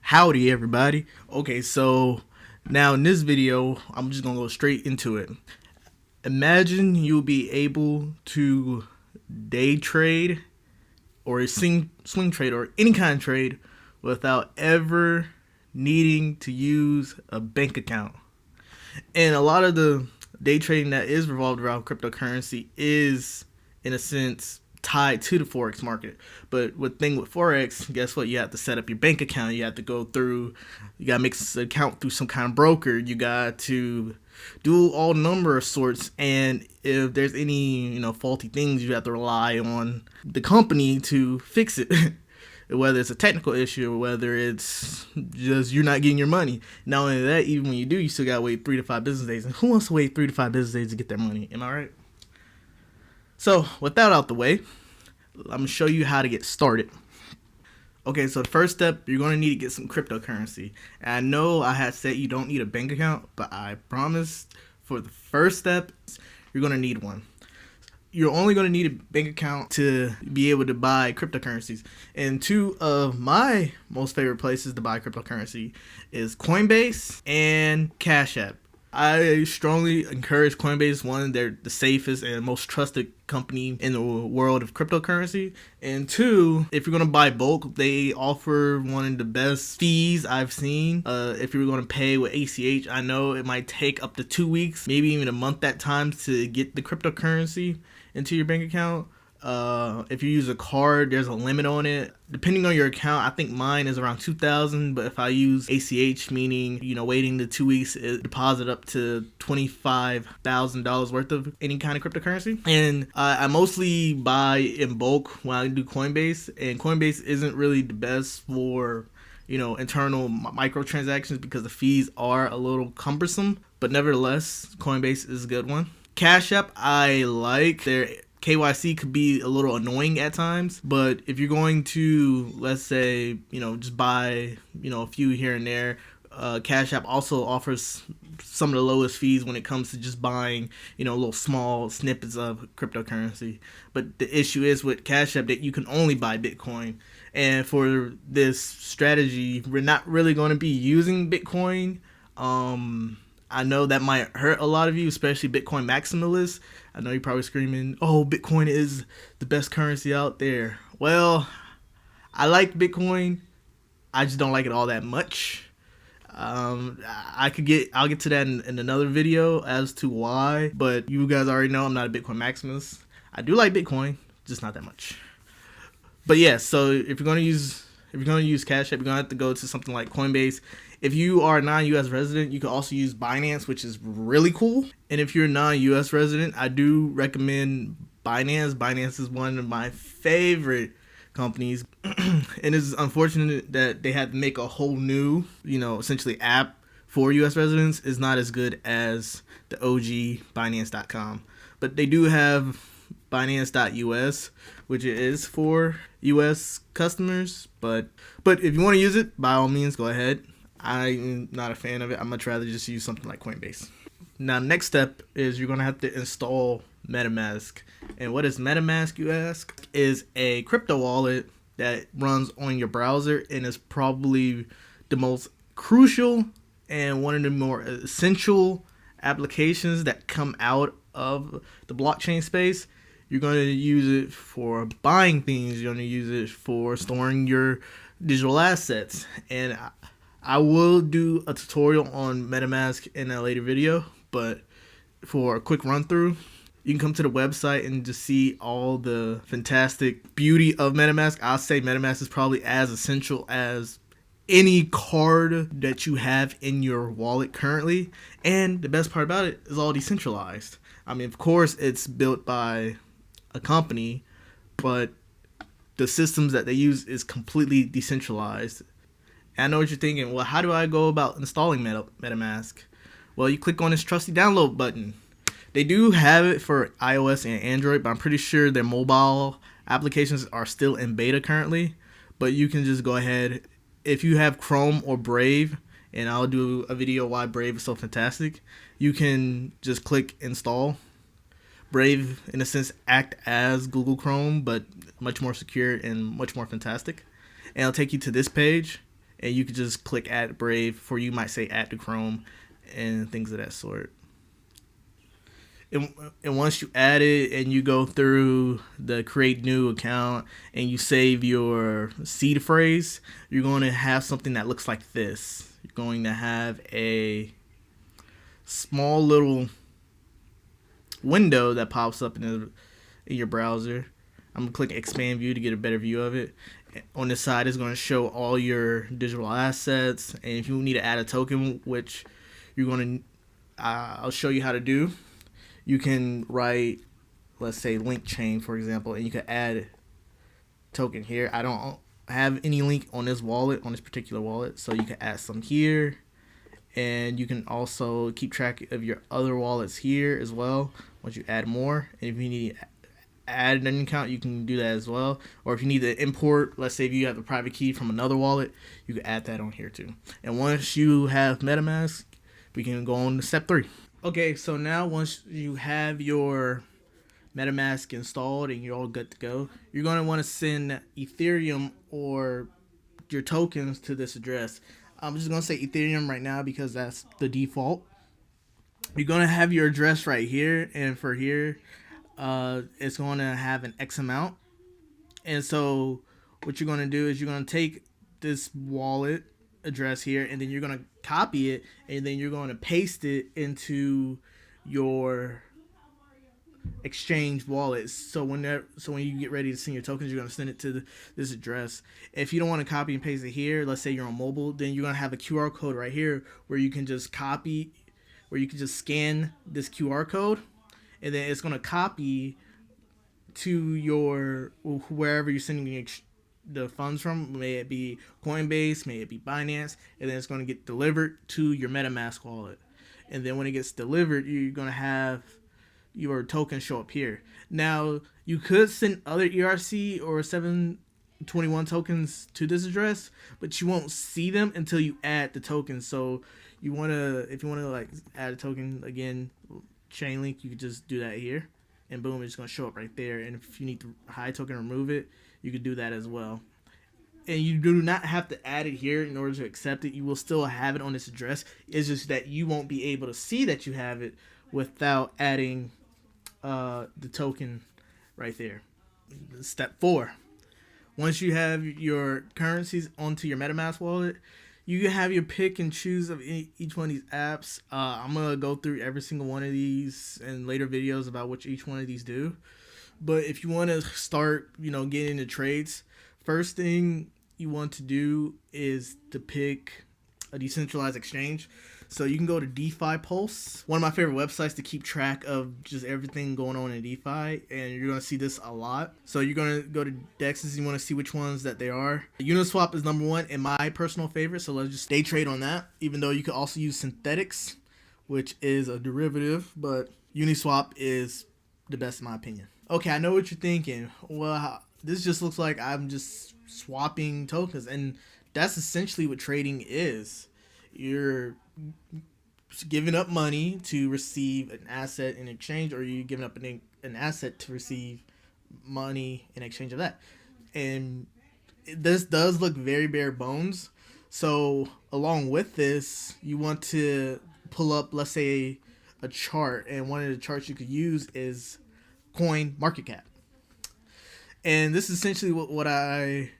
Howdy everybody. Okay, so now in this video, I'm just gonna go straight into it. Imagine you'll be able to day trade or swing trade or any kind of trade without ever needing to use a bank account. And a lot of the day trading that is revolved around cryptocurrency is, in a sense, tied to the Forex market. But with Forex, guess what? You have to set up your bank account. You have to go through, you got to make an account through some kind of broker. You got to do all number of sorts. And if there's any, faulty things, you have to rely on the company to fix it. Whether it's a technical issue or whether it's just you're not getting your money. Not only that, even when you do, you still got to wait 3 to 5 business days. And who wants to wait 3 to 5 business days to get their money? Am I right? So with that out the way, I'm going to show you how to get started. Okay, so the first step, you're going to need to get some cryptocurrency. And I know I had said you don't need a bank account, but I promise for the first step, you're going to need one. You're only going to need a bank account to be able to buy cryptocurrencies. And two of my most favorite places to buy cryptocurrency is Coinbase and Cash App. I strongly encourage Coinbase. One, they're the safest and most trusted company in the world of cryptocurrency. And two, if you're going to buy bulk, they offer one of the best fees I've seen. If you're going to pay with ACH, I know it might take up to 2 weeks, maybe even a month at times to get the cryptocurrency into your bank account. If you use a card, there's a limit on it. Depending on your account, I think mine is around $2,000, but if I use ACH, meaning, waiting the 2 weeks, it deposit up to $25,000 worth of any kind of cryptocurrency. And I mostly buy in bulk when I do Coinbase, and Coinbase isn't really the best for, internal microtransactions because the fees are a little cumbersome, but nevertheless, Coinbase is a good one. Cash App, I like. Their KYC could be a little annoying at times, but if you're going to, let's say, just buy, a few here and there, Cash App also offers some of the lowest fees when it comes to just buying, little small snippets of cryptocurrency. But the issue is with Cash App that you can only buy Bitcoin. And for this strategy, we're not really going to be using Bitcoin. I know that might hurt a lot of you, especially Bitcoin maximalists. I know you're probably screaming, oh, Bitcoin is the best currency out there. Well, I like Bitcoin. I just don't like it all that much. I'll get to that in another video as to why, but you guys already know I'm not a Bitcoin maximalist. I do like Bitcoin, just not that much. But yeah, so if you're going to use Cash App, you're going to have to go to something like Coinbase. If you are a non-US resident, you can also use Binance, which is really cool. And if you're a non-US resident, I do recommend Binance. Binance is one of my favorite companies. And it's unfortunate that they had to make a whole new, essentially app for US residents. It's not as good as the OG Binance.com. But they do have Binance.us, which is for US customers. But if you want to use it, by all means, go ahead. I'm not a fan of it. I'd much rather just use something like Coinbase. Now, next step is you're going to have to install MetaMask. And what is MetaMask, you ask? Is a crypto wallet that runs on your browser and is probably the most crucial and one of the more essential applications that come out of the blockchain space. You're going to use it for buying things. You're going to use it for storing your digital assets. And I will do a tutorial on MetaMask in a later video, but for a quick run through, you can come to the website and just see all the fantastic beauty of MetaMask. I'll say MetaMask is probably as essential as any card that you have in your wallet currently. And the best part about it is all decentralized. I mean, of course, it's built by a company, but the systems that they use is completely decentralized. And I know what you're thinking, well, how do I go about installing MetaMask? Well, you click on this trusty download button. They do have it for iOS and Android, but I'm pretty sure their mobile applications are still in beta currently. But you can just go ahead, if you have Chrome or Brave, and I'll do a video why Brave is so fantastic, you can just click install. Brave, in a sense, act as Google Chrome, but much more secure and much more fantastic. And it'll take you to this page. and you could just click add Brave, or you might say add to Chrome, and things of that sort. And once you add it and you go through the create new account and you save your seed phrase, you're going to have something that looks like this. You're going to have a small little window that pops up in your browser. I'm going to click expand view to get a better view of it. On this side, it's going to show all your digital assets. And if you need to add a token, which you're going to, I'll show you how to do. You can write, let's say, link chain, for example, and you can add token here. I don't have any link on this wallet, on this particular wallet, so you can add some here. And you can also keep track of your other wallets here as well once you add more. And if you need to add an account, you can do that as well. Or if you need to import, let's say if you have a private key from another wallet, you can add that on here too. And once you have MetaMask, we can go on to step 3. Okay, so now once you have your MetaMask installed and you're all good to go, you're going to want to send Ethereum or your tokens to this address. I'm just going to say Ethereum right now because that's the default. You're going to have your address right here, and for here, it's going to have an X amount. And so what you're going to do is you're going to take this wallet address here, and then you're going to copy it, and then you're going to paste it into your exchange wallet. So when you get ready to send your tokens, you're going to send it to this address. If you don't want to copy and paste it here, let's say you're on mobile, then you're going to have a QR code right here where you can just scan this QR code, and then it's going to copy to your wherever you're sending the funds from. May it be Coinbase, may it be Binance, and then it's going to get delivered to your MetaMask wallet. And then when it gets delivered, you're going to have your token show up here. Now, you could send other ERC or 721 tokens to this address, but you won't see them until you add the tokens. So if you want to like add a token again, chain link, you could just do that here, and boom, it's going to show up right there. And if you need to hide token, remove it, you could do that as well. And you do not have to add it here in order to accept it. You will still have it on this address. It's just that you won't be able to see that you have it without adding the token right there. Step 4. Once you have your currencies onto your MetaMask wallet, you can have your pick and choose of each one of these apps. I'm going to go through every single one of these in later videos about what each one of these do. But if you want to start, getting into trades, first thing you want to do is to pick a decentralized exchange. So you can go to DeFi Pulse, one of my favorite websites to keep track of just everything going on in DeFi, and you're going to see this a lot. So you're going to go to DEXs, you want to see which ones that they are. Uniswap is number 1 and my personal favorite, so let's just day trade on that, even though you could also use synthetics, which is a derivative, but Uniswap is the best in my opinion. Okay, I know what you're thinking. Well, this just looks like I'm just swapping tokens, and that's essentially what trading is. You're giving up money to receive an asset in exchange, or you're giving up an asset to receive money in exchange of that. And this does look very bare bones. So along with this, you want to pull up, let's say, a chart, and one of the charts you could use is coin market cap. And this is essentially what I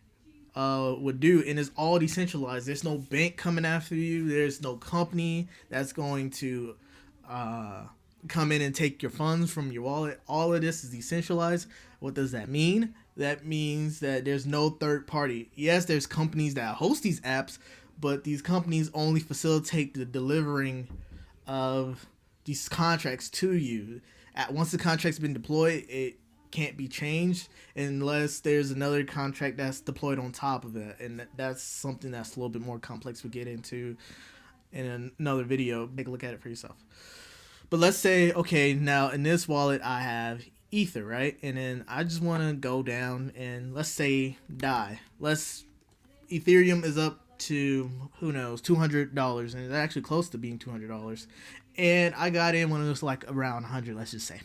would do, and it's all decentralized. There's no bank coming after you. There's no company that's going to come in and take your funds from your wallet. All of this is decentralized. What does that mean? That means that there's no third party. Yes, there's companies that host these apps, but these companies only facilitate the delivering of these contracts to you. Once the contract's been deployed, it can't be changed unless there's another contract that's deployed on top of it, and that's something that's a little bit more complex. We get into in another video. Take a look at it for yourself. But let's say, okay, now in this wallet I have Ether, right? And then I just want to go down and let's say DAI. Ethereum is up to, who knows, $200, and it's actually close to being $200. And I got in when it was like around 100, let's just say.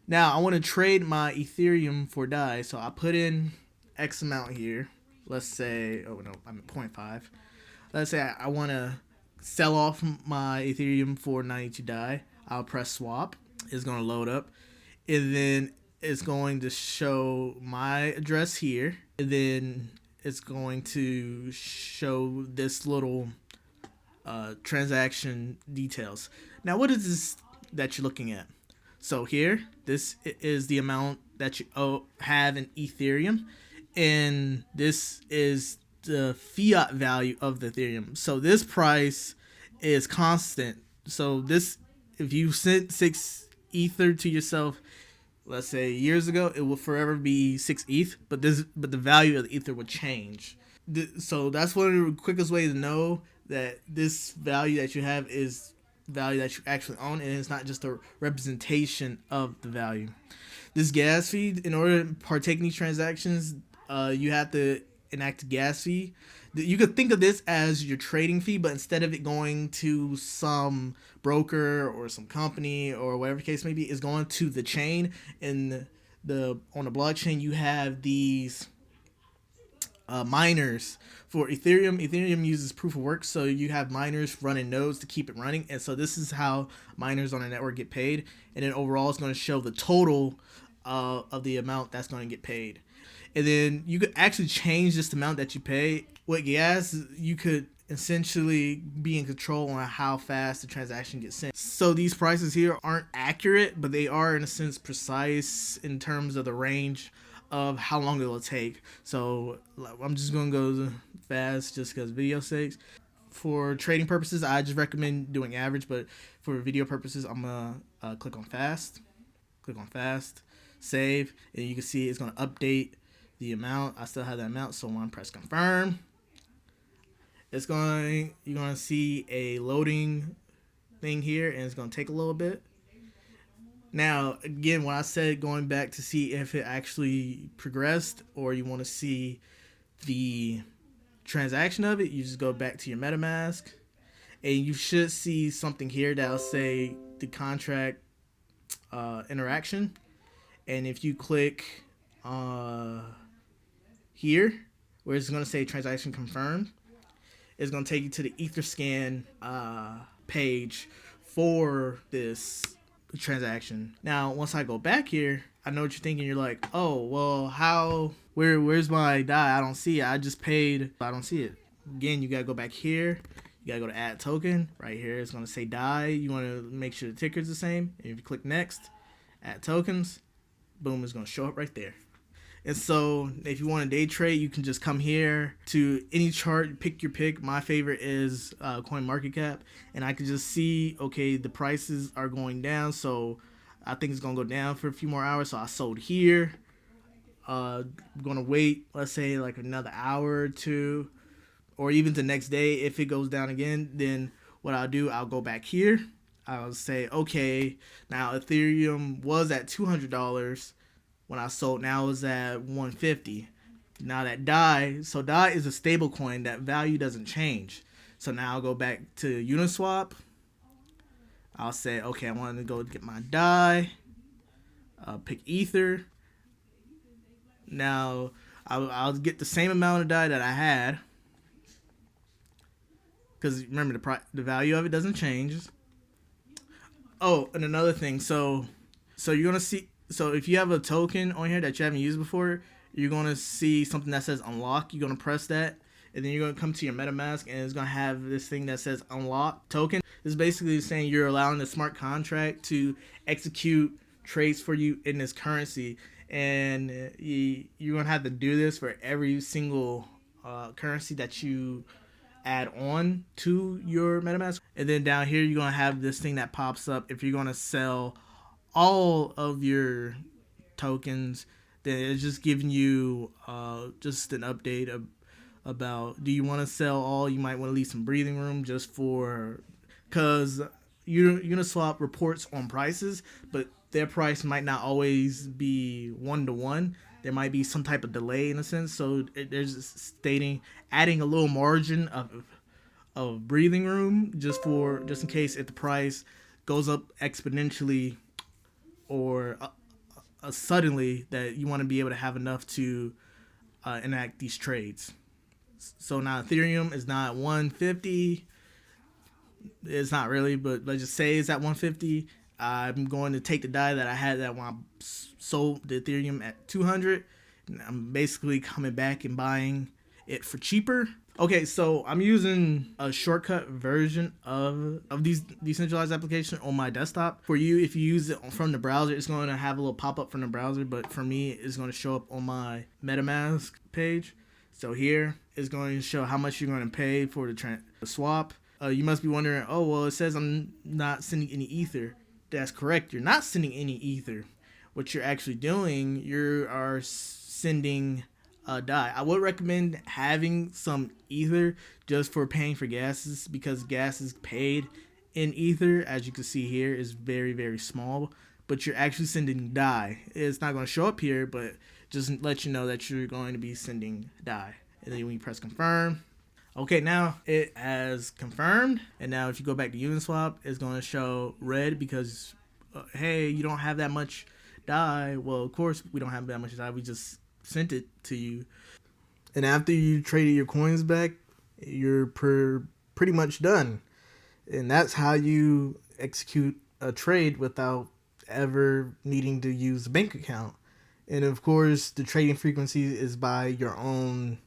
Now I want to trade my Ethereum for DAI, so I put in X amount here, let's say, oh no, I'm at 0.5. Let's say I want to sell off my Ethereum for 92 DAI. I'll press swap. It's going to load up. And then it's going to show my address here. And then it's going to show this little transaction details. Now, what is this that you're looking at? So here, this is the amount that you have in Ethereum, and this is the fiat value of the Ethereum. So this price is constant. So this, if you sent 6 Ether to yourself, let's say years ago, it will forever be 6 ETH, but the value of the Ether would change. So that's one of the quickest ways to know that this value that you have is value that you actually own, and it's not just a representation of the value. This gas fee, in order to partake in these transactions, you have to enact a gas fee. You could think of this as your trading fee, but instead of it going to some broker or some company or whatever the case may be, it's going to the chain. And on the blockchain, you have these miners for Ethereum. Ethereum uses proof of work, so you have miners running nodes to keep it running, and so this is how miners on a network get paid. And then overall, it's going to show the total of the amount that's going to get paid. And then you could actually change this amount that you pay. With gas, you could essentially be in control on how fast the transaction gets sent. So these prices here aren't accurate, but they are in a sense precise in terms of the range of how long it'll take. So I'm just gonna go fast just because video sakes. For trading purposes, I just recommend doing average, but for video purposes, I'm gonna click on fast, save, and you can see it's gonna update the amount. I still have that amount, so when I press confirm, you're gonna see a loading thing here, and it's gonna take a little bit. Now, again, when I said going back to see if it actually progressed, or you want to see the transaction of it, you just go back to your MetaMask, and you should see something here that'll say the contract interaction. And if you click here, where it's going to say transaction confirmed, it's going to take you to the Etherscan page for this transaction. Now, once I go back here, I know what you're thinking. You're like, oh, well, where's my DAI? I don't see it. I just paid. I don't see it. Again, you got to go back here. You got to go to add token. Right here, it's going to say DAI. You want to make sure the ticker is the same. And if you click next, add tokens, boom, it's going to show up right there. And so if you want to day trade, you can just come here to any chart, pick your pick. My favorite is CoinMarketCap. And I can just see, okay, the prices are going down. So I think it's going to go down for a few more hours. So I sold here. I'm going to wait, let's say like another hour or two, or even the next day. If it goes down again, then what I'll do, I'll go back here. I'll say, okay, now Ethereum was at $200 when I sold. Now it's at $150. Now that DAI, so DAI is a stable coin. That value doesn't change. So now I'll go back to Uniswap. I'll say, okay, I want to go get my DAI. Pick Ether. Now I'll get the same amount of DAI that I had, because remember the value of it doesn't change. Oh, and another thing. So you're gonna see. So if you have a token on here that you haven't used before, you're going to see something that says unlock. You're going to press that, and then you're going to come to your MetaMask, and it's going to have this thing that says unlock token. This is basically saying you're allowing the smart contract to execute trades for you in this currency. And you're going to have to do this for every single currency that you add on to your MetaMask. And then down here, you're going to have this thing that pops up if you're going to sell all of your tokens. Then it's just giving you just an update about, do you want to sell all? You might want to leave some breathing room just for, because Uniswap reports on prices, but their price might not always be 1-to-1. There might be some type of delay in a sense. So there's adding a little margin of breathing room just in case if the price goes up exponentially or suddenly, that you want to be able to have enough to enact these trades. So now Ethereum is not at 150. It's not really, but let's just say it's at 150. I'm going to take the DAI that I had that when I sold the Ethereum at 200. And I'm basically coming back and buying it for cheaper. Okay, so I'm using a shortcut version of these decentralized applications on my desktop. For you, if you use it from the browser, it's going to have a little pop-up from the browser, but for me, it's going to show up on my MetaMask page. So here is going to show how much you're going to pay for the swap. You must be wondering, oh, well, it says I'm not sending any Ether. That's correct. You're not sending any Ether. What you're actually doing, you are sending DAI. I would recommend having some Ether just for paying for gases, because gas is paid in Ether. As you can see here, is very, very small. But you're actually sending DAI. It's not going to show up here, but just let you know that you're going to be sending DAI. And then when you press confirm, okay, now it has confirmed. And now if you go back to Uniswap, it's going to show red because, hey, you don't have that much DAI. Well, of course we don't have that much DAI. We just sent it to you. And after you traded your coins back, you're pretty much done. And that's how you execute a trade without ever needing to use a bank account. And of course, the trading frequency is by your own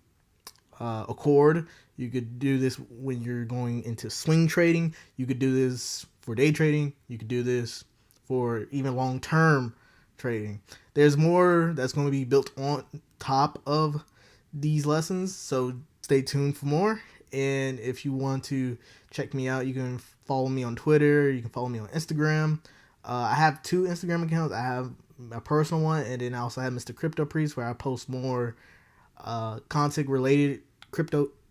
accord. You could do this when you're going into swing trading. You could do this for day trading. You could do this for even long-term trading. There's more that's going to be built on top of these lessons, so stay tuned for more. And if you want to check me out, you can follow me on Twitter. You can follow me on Instagram. I have 2 Instagram accounts. I have a personal one, and then I also have Mr. Crypto Priest, where I post more content related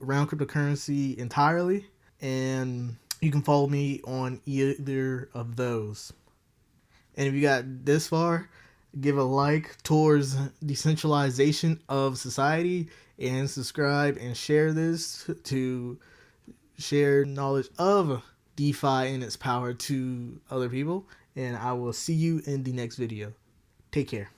around cryptocurrency entirely. And you can follow me on either of those. And if you got this far, give a like towards decentralization of society, and subscribe and share this to share knowledge of DeFi and its power to other people. And I will see you in the next video. Take care.